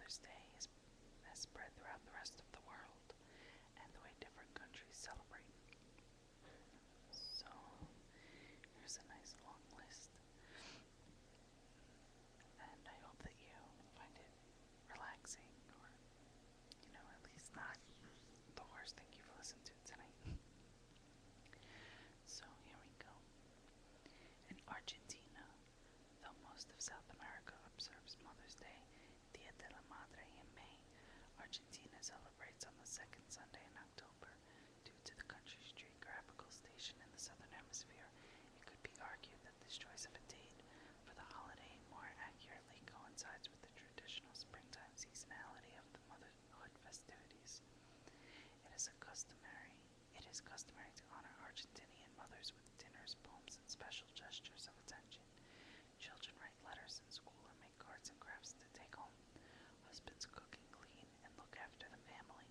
Mother's Day has spread throughout the rest of the world and the way different countries celebrate. So, here's a nice long list. And I hope that you find it relaxing, or, at least not the worst thing you've listened to tonight. So, here we go. In Argentina, though most of South America observes Mother's Day, Dia de la Madre, in May, Argentina celebrates on the second Sunday in October. Due to the country's geographical station in the southern hemisphere, it could be argued that this choice of a date for the holiday more accurately coincides with the traditional springtime seasonality of the motherhood festivities. It is customary to honor Argentinian mothers with dinners, poems, and special gestures of attention. Children write letters in school or make cards and crafts to take home. Husbands cook and clean and look after the family,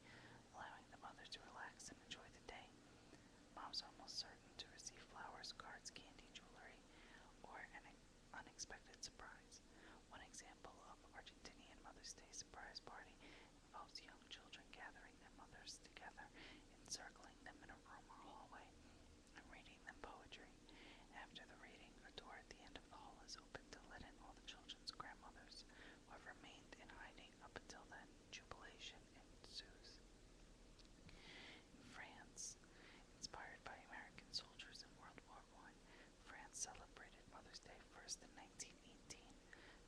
allowing the mother to relax and enjoy the day. Moms are almost certain to receive flowers, cards, candy, jewelry, or an unexpected surprise. One example of Argentinian Mother's Day surprise party involves young children gathering their mothers together, encircling them in a room or hallway, and reading them poetry. After the reading, a door at the end of the hall is opened to let in all the children's grandmothers, who have remained in hiding up until then. Jubilation ensues. In France, inspired by American soldiers in World War I, France celebrated Mother's Day first in 1918.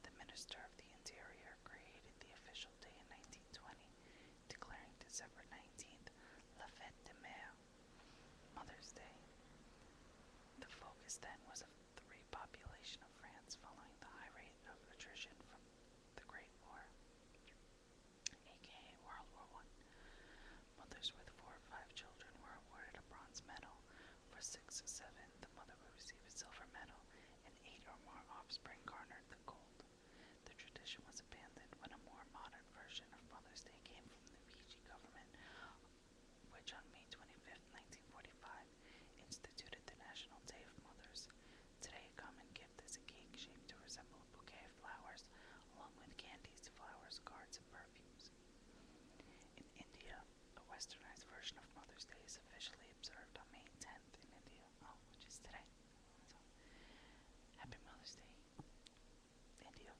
The Minister of the Interior created the official day in 1920, declaring December 19th La Fête de Mère, Mother's Day. The focus then was of the repopulation of France following the high rate of attrition from the Great War, aka World War I. Mothers with 4 or 5 children were awarded a bronze medal. For 6 or 7, the mother would receive a silver medal, and 8 or more offspring garnered the gold. The tradition was abandoned when a more modern version of Mother's Day came from the Fiji government, which on May 25, 1945, instituted the National Day of Mothers. Today, a common gift is a cake shaped to resemble a bouquet of flowers, along with candies, flowers, cards, and perfumes. In India, a westernized version of Mother's Day is officially observed on May 10th in India, which is today. So, happy Mother's Day, India.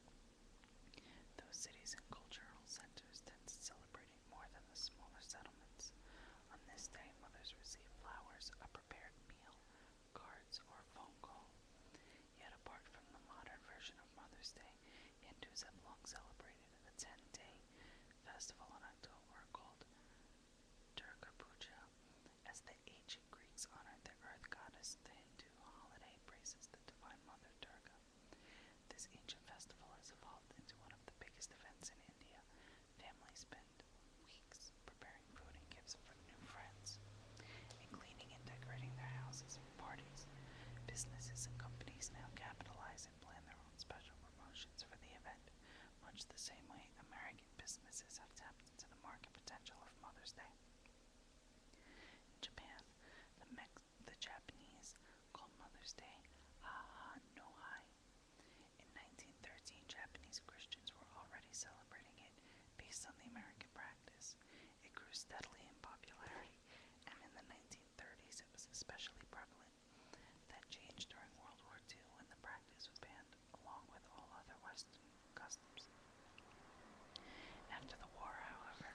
Those cities and cultural centers tend to celebrate it more than the smaller settlements. On this day, mothers receive flowers, a prepared meal, cards, or a phone call. Yet apart from the modern version of Mother's Day, Hindus have long celebrated a 10-day festival in October called Durga Puja. As the ancient Greeks honored the earth goddess, the Hindu holiday praises the divine mother Durga. This ancient festival has evolved into one of the biggest events in India. Families spend weeks preparing food and gifts for new friends, and cleaning and decorating their houses for parties. Businesses and companies now capitalize and plan their own special promotions for the event, much the same way American businesses have tapped into the market potential of Mother's Day. In Japan, the Japanese call Mother's Day Haha no Hai. In 1913, Japanese Christians were already celebrating it based on the American practice. It grew steadily in popularity, and in the 1930s it was especially prevalent. That changed during World War II when the practice was banned along with all other Western customs. After the war, however,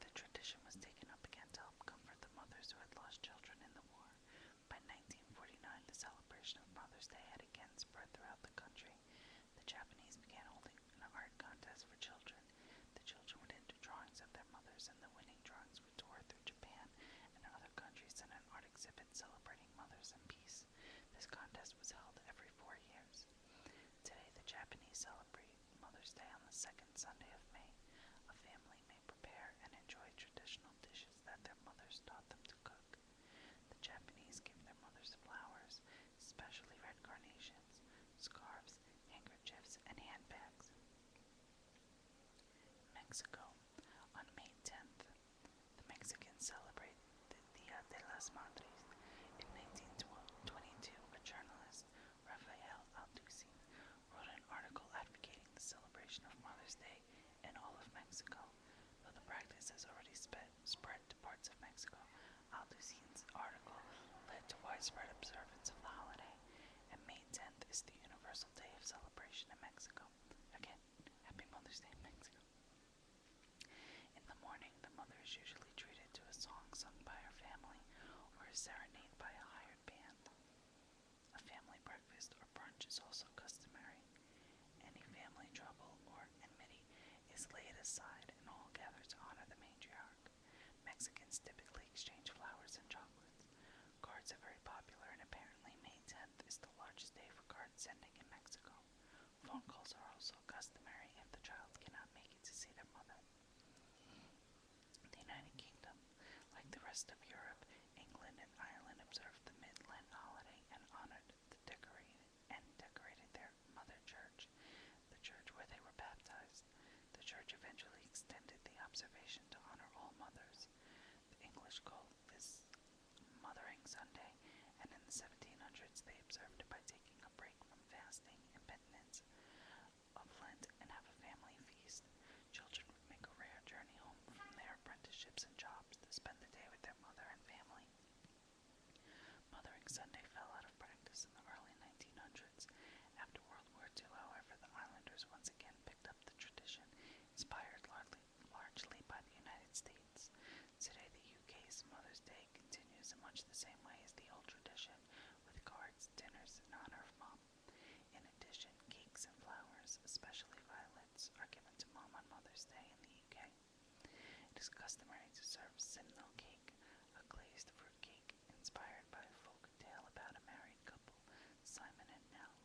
the tradition was taken up again to help comfort the mothers who had lost children in the war. By 1949, the celebration of Mother's Day had again spread throughout the country. The Japanese began holding an art contest for children. The children would enter drawings of their mothers, and the winning drawings would tour through Japan and other countries in an art exhibit celebrating mothers and peace. This contest was held every 4 years. Today, the Japanese celebrate Mother's Day on the second Sunday of May. A family may prepare and enjoy traditional dishes that their mothers taught them to cook. The Japanese give their mothers flowers, especially red carnations, scarves, handkerchiefs, and handbags. Mexico. On May 10th, the Mexicans celebrate the Dia de las Madres. In 1922, a journalist, Rafael Alducin, wrote an article advocating the celebration of Mother's Day in all of Mexico. virus has already spread to parts of Mexico. Alducin's article led to widespread observance of the holiday, and May 10th is the universal day of celebration in Mexico. Again, Happy Mother's Day in Mexico. In the morning, the mother is usually treated to a song sung by her family or a serenade by a hired band. A family breakfast or brunch is also customary. Any family trouble or enmity is laid aside and all gather to honor the matriarch. Mexicans typically exchange flowers and chocolates. Cards are very popular, and apparently May 10th is the largest day for card sending in Mexico. Phone calls are also customary if the child cannot make it to see their mother. The United Kingdom, like the rest of Europe, England and Ireland observed the Mid-Lent holiday and honored decorated their mother church, the church where they were baptized. The church eventually extended the observation to honor all mothers. The English called this Mothering Sunday, and in the 1700s they observed it by taking a break from fasting and penitence of Lent and have a family feast. Children would make a rare journey home from their apprenticeships and jobs to spend the day with their mother and family. Mothering Sunday fell out of practice in the early 1900s. After World War II, however, the islanders once again picked up the tradition, inspired largely by the United States. Today, the UK's Mother's Day continues in much the same way as the old tradition, with cards, dinners in honor of Mom. In addition, cakes and flowers, especially violets, are given to Mom on Mother's Day in the UK. It is customary to serve simnel cake, a glazed fruit cake inspired by a folk tale about a married couple, Simon and Nell.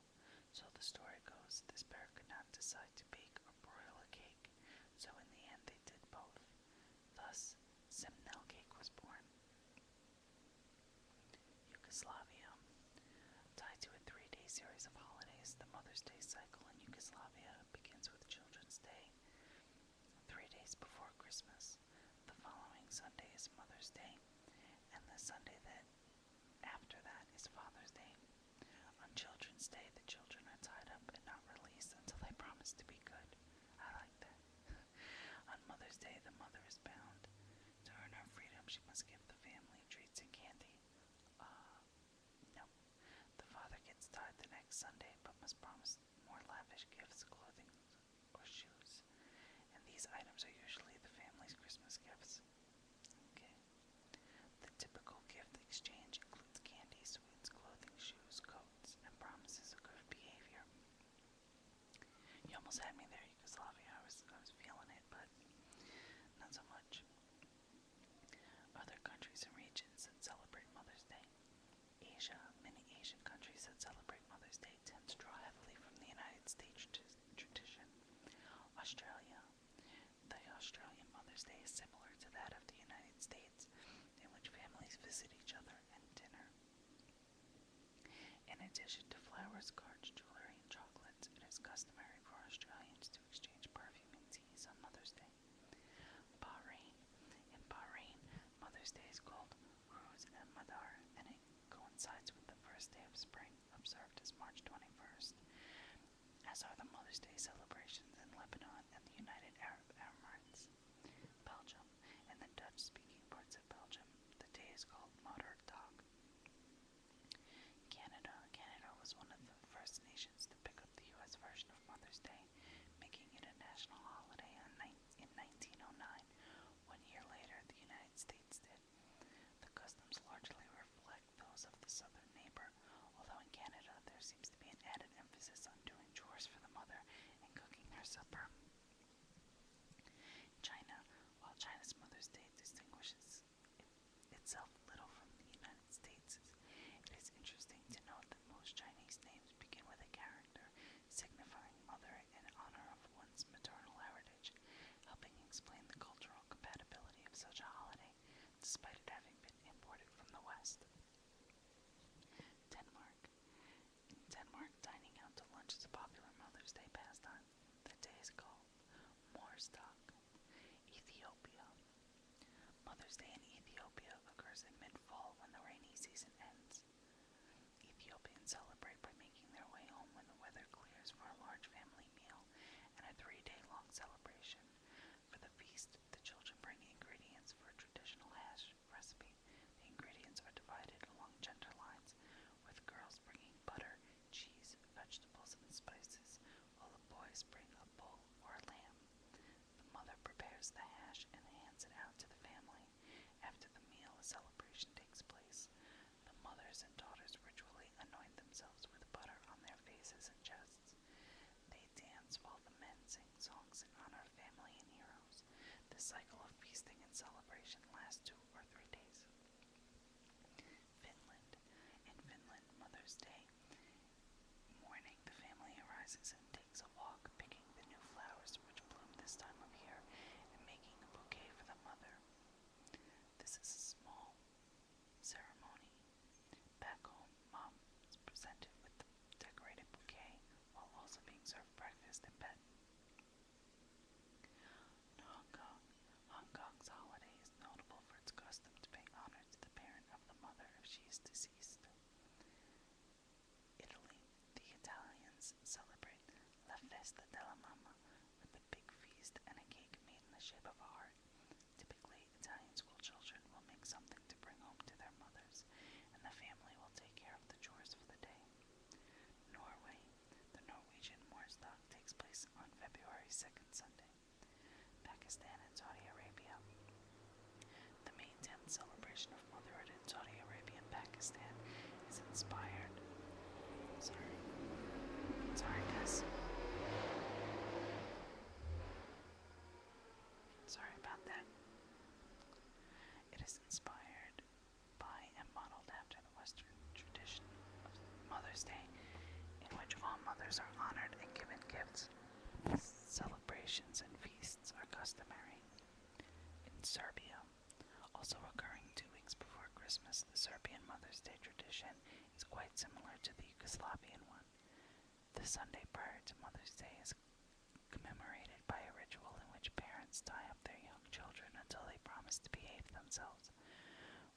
So the story goes, this pair could not decide to bake or broil a cake, so in the end they did both. Thus, simnel cake was born. Yugoslavia. Tied to a 3-day series of holidays, the Mother's Day cycle in Yugoslavia begins with Children's Day, 3 days before Christmas. The following Sunday is Mother's Day, and the Sunday that after that is Father's Day. On Children's Day, the children are tied up and not released until they promise to be good. I like that. On Mother's Day, the mother is bound. To earn her freedom, she must give the family treats and candy. No. The father gets tied the next Sunday, but must promise more lavish gifts, clothing, or shoes. And these items are usually the family's Christmas gifts. Okay. The typical gift exchange includes candy, sweets, clothing, shoes, coats, and promises of good behavior. You almost had me there, Yugoslavia. I was feeling it, but not so much. Other countries and regions that celebrate Mother's Day. Asia. Many Asian countries that celebrate Mother's Day tend to draw heavily from the United States tradition. Australia. The Australian Mother's Day is similar to that of the United States, in which families visit each other and dinner. In addition to flowers, cards, jewelry, and chocolates, it is customary for Australians to exchange perfume and teas on Mother's Day. Bahrain. In Bahrain, Mother's Day is called Ruz al-Madar, and it coincides with the first day of spring, observed as March 21st, as are the Mother's Day celebrations in Lebanon and the United Arab Emirates. Belgium. In the Dutch-speaking parts of Belgium, the day is called Moederdag. Canada. Canada was one of the first nations to pick up the U.S. version of Mother's Day, making it a national holiday in 1909. 1 year later, the United States did. The customs largely reflect those of the southern neighbor, although in Canada there seems to be an added emphasis on doing chores for the mother and cooking her supper. China. While China's Mother's Day distinguishes itself little from the United States, it is interesting to note that most Chinese names begin with a character signifying mother in honor of one's maternal heritage, helping explain the cultural compatibility of such a holiday, despite it having been imported from the West. Denmark. In Denmark, dining out to lunch is a popular Mother's Day pastime. The day is called Morsdag. Ethiopia. Mother's Day in Ethiopia occurs in mid-fall when the rainy season ends. Ethiopians celebrate by making their way home when the weather clears for a large family meal and a 3-day-long celebration. For the feast, the children bring in harvests the hash and hands it out to the family. After the meal, a celebration takes place. The mothers and daughters ritually anoint themselves with butter on their faces and chests. They dance while the men sing songs in honor of family and heroes. This cycle of feasting and celebration lasts 2 or 3 days. Finland. In Finland, Mother's Day morning, the family arises and takes a walk, picking the new flowers which bloom this time of year and making a bouquet for the mother. This is a small ceremony. Back home, Mom is presented with the decorated bouquet while also being served breakfast in bed. In Hong Kong, Hong Kong's holiday is notable for its custom to pay honor to the parent of the mother if she is deceased. Italy, the Italians celebrate La Festa della Mamma with a big feast and a cake made in the shape of a heart. Typically, Italian school children will make something to bring home to their mothers, and the family will take care of the chores for the day. Norway, the Norwegian Moorsdag takes place on February 2nd Sunday. Pakistan and Saudi Arabia. The May 10th celebration of motherhood in Saudi Arabia and Pakistan is inspired. Sorry guys. Sorry about that. It is inspired by and modeled after the Western tradition of Mother's Day, in which all mothers are honored and given gifts. Celebrations and feasts are customary. In Serbia, also occurring 2 weeks before Christmas, the Serbian Mother's Day tradition is quite similar to the Yugoslavian one. The Sunday prior to Mother's Day is commemorated by a ritual in which parents tie up their young children until they promise to behave themselves.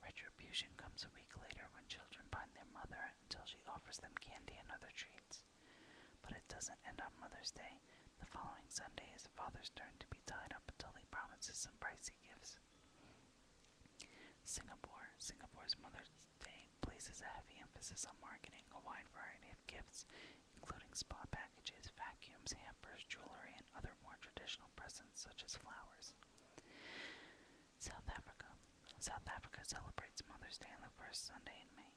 Retribution comes a week later when children bind their mother until she offers them candy and other treats. But it doesn't end on Mother's Day. The following Sunday is the father's turn to be tied up until he promises some pricey gifts. Singapore. Singapore's Mother's Day places a heavy emphasis on marketing a wide variety of gifts, including spa packages, vacuums, hampers, jewelry, and other more traditional presents such as flowers. South Africa. South Africa celebrates Mother's Day on the first Sunday in May.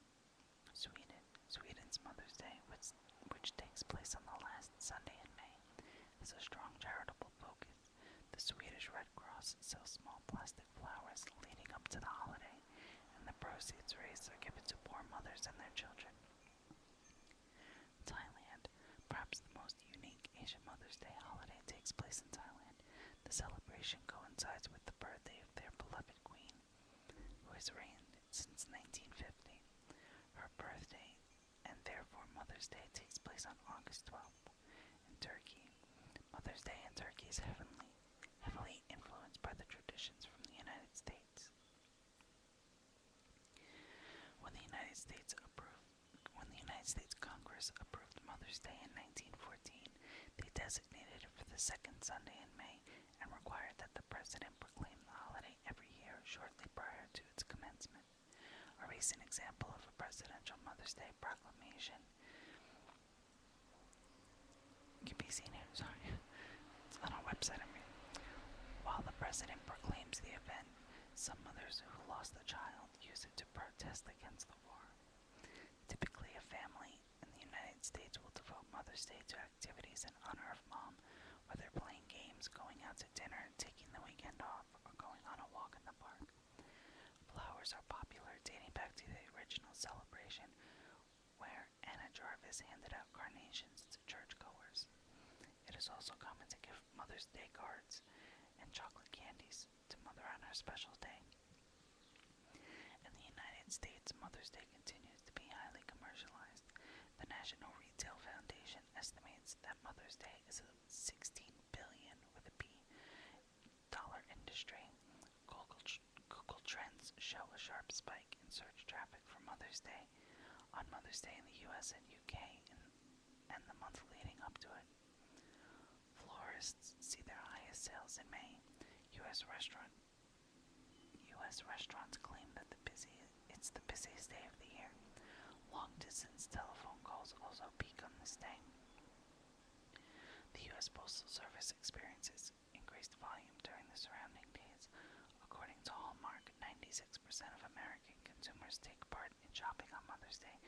Sweden. Sweden's Mother's Day, which takes place on the last Sunday in May, has a strong charitable focus. The Swedish Red Cross sells small plastic flowers leading up to the holiday, and the proceeds raised are given to poor mothers and their children. Thailand. Perhaps the most unique Asian Mother's Day holiday takes place in Thailand. The celebration coincides with the birthday of their beloved queen, who has reigned since 1950. Her birthday, and therefore Mother's Day, takes place on August 12th. In Turkey, Mother's Day in Turkey is heavily influenced by the traditions from the United States. When the United States Congress approved Mother's Day in 1914, they designated it for the second Sunday in May and required that the president proclaim the holiday every year shortly prior to its commencement. A recent example of a presidential Mother's Day proclamation can be seen here. It's on our website. While the president proclaims the event, some mothers who lost a child use it to protest against the war. Typically, a family in the United States will devote Mother's Day to activities in honor of Mom, whether playing games, going out to dinner, taking the weekend off, or going on a walk in the park. Flowers are popular, dating back to the original celebration, where Anna Jarvis handed out carnations to churchgoers. It is also common to give Mother's Day cards and chocolate candies to Mother on her special day. In the United States, Mother's Day continues to be highly commercialized. The National Retail Foundation estimates that Mother's Day is a $16 billion with a B dollar industry. Google Trends show a sharp spike in search traffic for Mother's Day on Mother's Day in the US and UK and the month leading up to it. Florists see their highest sales in May. U.S. restaurants claim that it's the busiest day of the year. Long-distance telephone calls also peak on this day. The U.S. Postal Service experiences increased volume during the surrounding of American consumers take part in shopping on Mother's Day,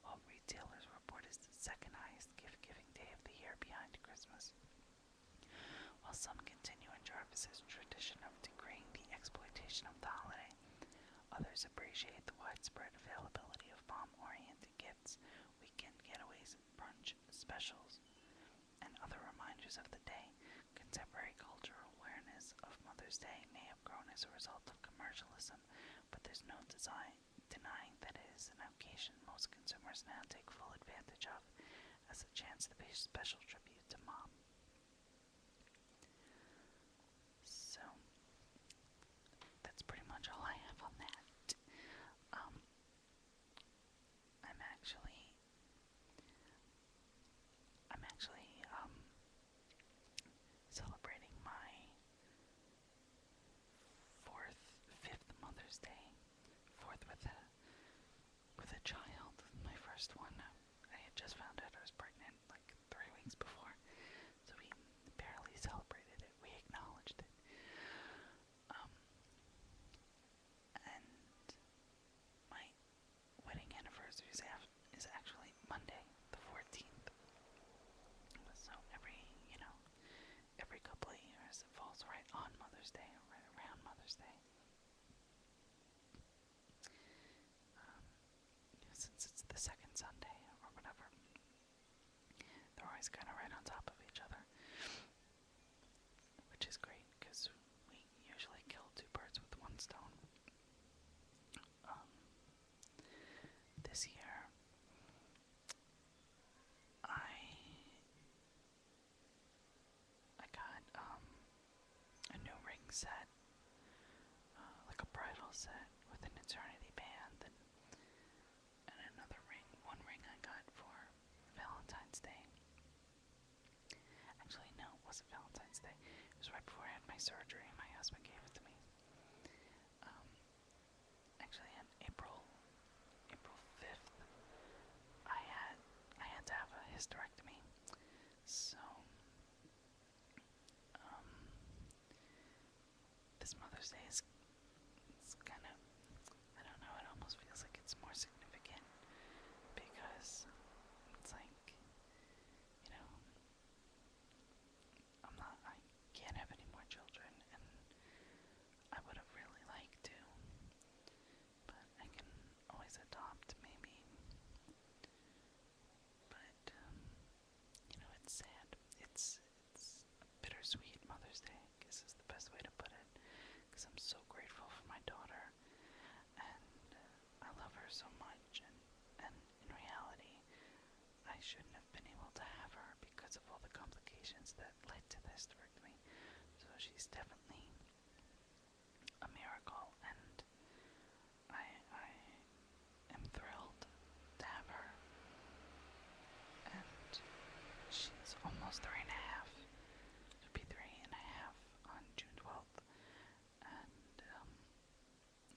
while retailers report it's the second highest gift-giving day of the year behind Christmas. While some continue in Jarvis's tradition of decreeing the exploitation of the holiday, others appreciate the widespread availability of mom-oriented gifts, weekend getaways, brunch specials, and other reminders of the day. Contemporary cultural awareness of Mother's Day may have grown as a result of commercialism, but there's no denying that it is an occasion most consumers now take full advantage of as a chance to pay special tribute to Mom. So, that's pretty much all I have on that. I'm actually celebrating my fifth Mother's Day, fourth with a child, my first one. I had just found out I was pregnant like 3 weeks before, so we barely celebrated it. We acknowledged it. And my wedding anniversary is actually Monday, the 14th. So every couple of years it falls right on Mother's Day, or right around Mother's Day. Since it's the second Sunday or whatever, they're always kind of right on top of each other, which is great because we usually kill 2 birds with 1 stone. This year, I got a new ring set, like a bridal set with an eternity band, and another ring. One ring I got for Valentine's Day. Actually, no, it wasn't Valentine's Day. It was right before I had my surgery. My husband gave it to me. Actually, on April 5th, I had to have a hysterectomy. So, this Mother's Day is kind of, I don't know, it almost feels like it's more significant because it's like, I can't have any more children, and I would have really liked to, but I can always adopt maybe. But, it's sad. It's bittersweet Mother's Day, I guess is the best way to put it, because I'm so grateful for my daughter, and I love her so much, and in reality, I shouldn't have been able to have her because of all the complications that led to the hysterectomy. So she's definitely a miracle, and I am thrilled to have her. And she's almost 3.5. She'll be 3.5 on June 12th. And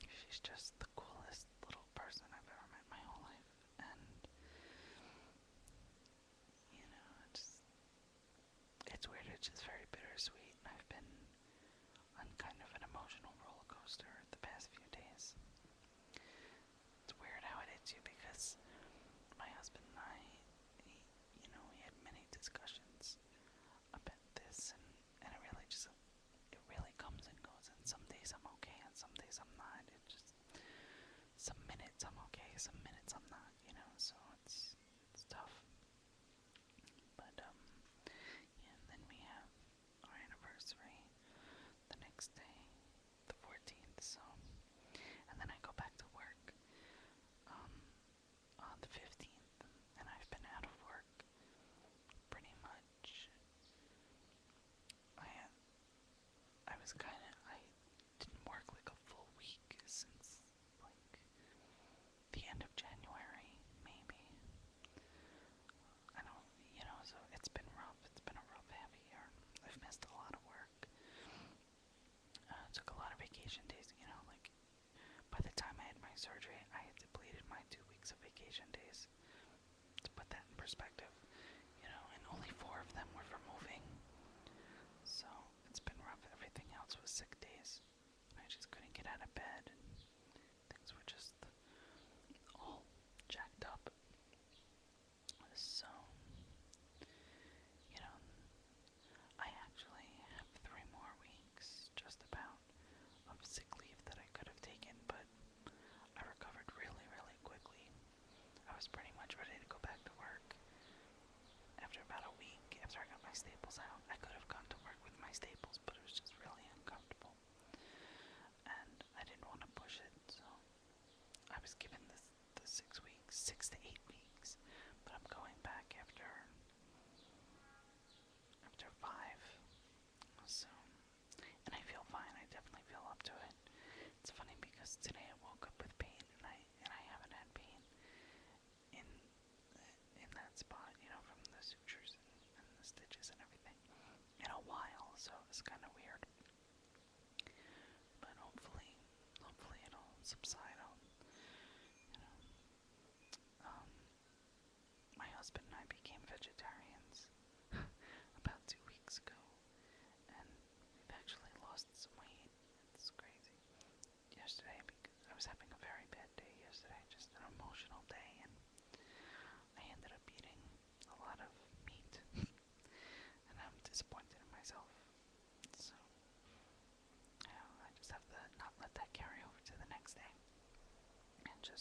she's just the coolest little person I've ever met in my whole life. And it's weird, it's just very bittersweet. I've been on kind of an emotional roller coaster the past few days. It's weird how it hits you because my husband and I, we had many discussions about this, and it really comes and goes, and some days I'm okay, and some days I'm not. Some minutes I'm okay, some minutes I'm not, so it's tough. But, and then we have our anniversary the next day, the 14th, so, and then I go back to work, on the 15th, and I've been out of work pretty much. I didn't work like a full week since, like, the end of January, maybe. I don't, so it's been rough. It's been a rough half year. I've missed a lot of work. Took a lot of vacation days, like, by the time I had my surgery, I had depleted my 2 weeks of vacation days. To put that in perspective, and only 4 of them were for moving. So, it's been rough. Everything else was sick days. I just couldn't get out of bed, and the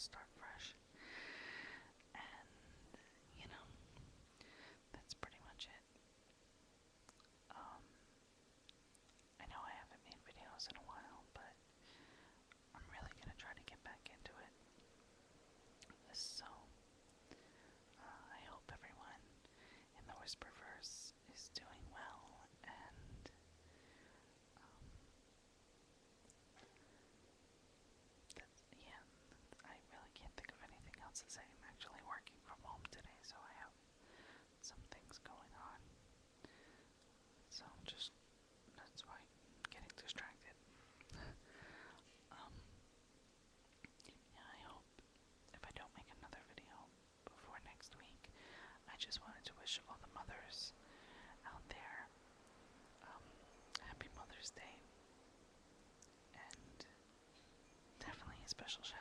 start fresh. And, you know, that's pretty much it. I know I haven't made videos in a while, but I'm really gonna try to get back into it. So, I hope everyone in the Whisperverse is doing well, and yeah, I really can't think of anything else to say. I'm actually working from home today, so I have some things going on. So just, that's why I'm getting distracted. Yeah, I hope if I don't make another video before next week, I just wanted to wish all the mothers out there happy Mother's Day, and definitely a special shout